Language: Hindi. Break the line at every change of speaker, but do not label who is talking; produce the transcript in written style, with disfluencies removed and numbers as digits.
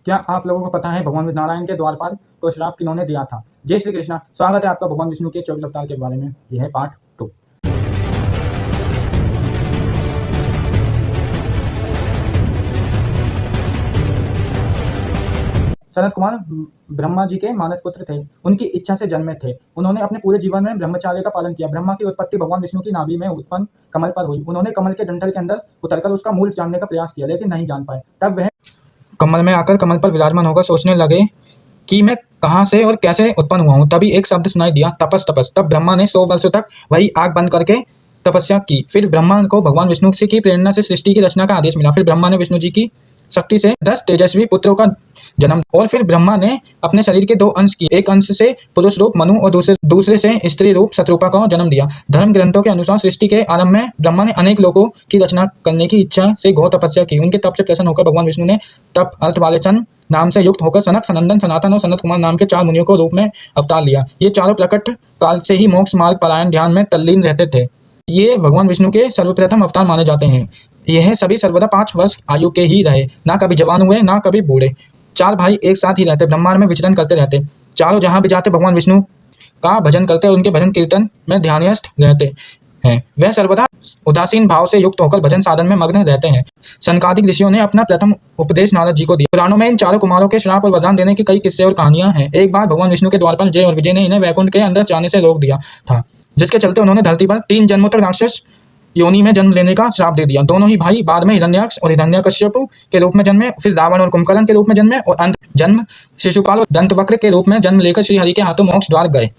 क्या आप लोगों को पता है भगवान नारायण के द्वारपाल को श्राप किन्होंने दिया था? जय श्री कृष्णा। स्वागत है आपका भगवान विष्णु के 24 अवतार के बारे में। यह है पार्ट 2। सनत कुमार ब्रह्मा जी के मानस पुत्र थे। उनकी इच्छा से जन्मे थे। उन्होंने अपने पूरे जीवन में ब्रह्मचार्य का पालन किया। ब्रह्मा की उत्पत्ति भगवान विष्णु की नाभि में उत्पन्न कमल पर हुई। उन्होंने कमल के डंठल के अंदर उतरकर उसका मूल जानने का प्रयास किया, लेकिन नहीं जान पाए। तब वह कमल में आकर कमल पर विराजमान होकर सोचने लगे कि मैं कहाँ से और कैसे उत्पन्न हुआ हूँ। तभी एक शब्द सुनाई दिया, तपस तपस। तब ब्रह्मा ने 100 वर्षों तक वही आग बंद करके तपस्या की। फिर ब्रह्मा को भगवान विष्णु से की प्रेरणा से सृष्टि की रचना का आदेश मिला। फिर ब्रह्मा ने विष्णु जी की शक्ति से 10 तेजस्वी पुत्रों का जन्म, और फिर ब्रह्मा ने अपने शरीर के 2 अंश किए। एक अंश से पुरुष रूप मनु और दूसरे से स्त्री रूप शत्रुपा को जन्म दिया। धर्म ग्रंथों के अनुसार सृष्टि के आरंभ में ब्रह्मा ने अनेक लोगों की रचना करने की इच्छा से घोर तपस्या की। उनके तप से प्रसन्न होकर भगवान विष्णु ने तप अर्थ वाले सन नाम से युक्त होकर सनक, सनंदन, सनातन और सनत कुमार नाम के 4 मुनियों को रूप में अवतार लिया। ये चारों प्रकट काल से ही मोक्ष मार्ग पलायन ध्यान में तल्लीन रहते थे। ये भगवान विष्णु के सर्वप्रथम अवतार माने जाते हैं। यह सभी सर्वदा 5 वर्ष आयु के ही रहे, ना कभी जवान हुए ना कभी बूढ़े। 4 भाई एक साथ ही रहते, ब्रह्मांड में विचरण करते रहते। चारों जहां भी जाते भगवान विष्णु का भजन करते और उनके भजन कीर्तन में ध्यानस्थ रहते हैं। वह सर्वदा उदासीन भाव से युक्त होकर भजन साधन में मग्न रहते हैं। सनकादिक ऋषियों ने अपना प्रथम उपदेश नारद जी को दिया। पुराणों में इन चारों कुमारों के श्राप और वरदान देने की कई किस्से और कहानियां हैं। एक बार भगवान विष्णु के द्वारपाल जय और विजय ने इन्हें वैकुंठ के अंदर जाने से रोक दिया था, जिसके चलते उन्होंने धरती पर 3 जन्मों तक राक्षस योनि में जन्म लेने का श्राप दे दिया। दोनों ही भाई बाद में हिरण्याक्ष और हिरण्यकश्यप के रूप में जन्मे, फिर रावण और कुंभकर्ण के रूप में जन्मे, और अंत जन्म शिशुपाल और दंतवक्र के रूप में जन्म लेकर श्री हरि के हाथों मोक्ष द्वार गए।